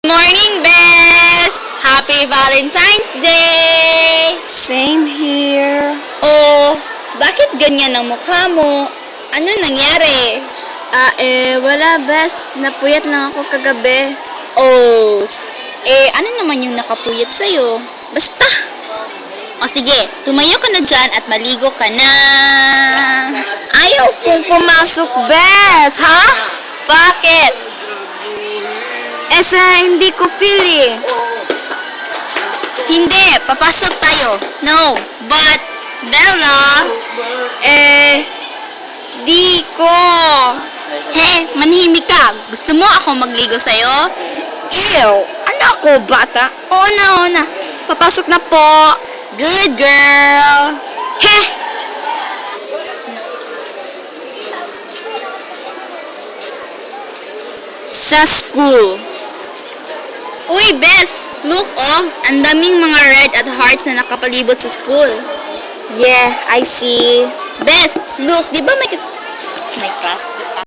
Morning, Bes! Happy Valentine's Day! Same here. Oh, bakit ganyan ang mukha mo? Ano nangyari? Wala, best. Napuyat lang ako kagabi. Oh, ano naman yung nakapuyat sa'yo? Basta! O sige, tumayo ka na dyan at maligo ka na. Ayaw kong pumasok, best. Ha? Bakit? Hindi ko feel eh. Hindi, papasok tayo. No, but, Bella, Di ko. manahimik ka. Gusto mo ako magligo sa'yo? Ew, ano ako, bata? Oo na. Papasok na po. Good girl! Sa school. Uy, Bes! Look, ang daming mga red at hearts na nakapalibot sa school. Yeah, I see. Bes, look, di ba may class?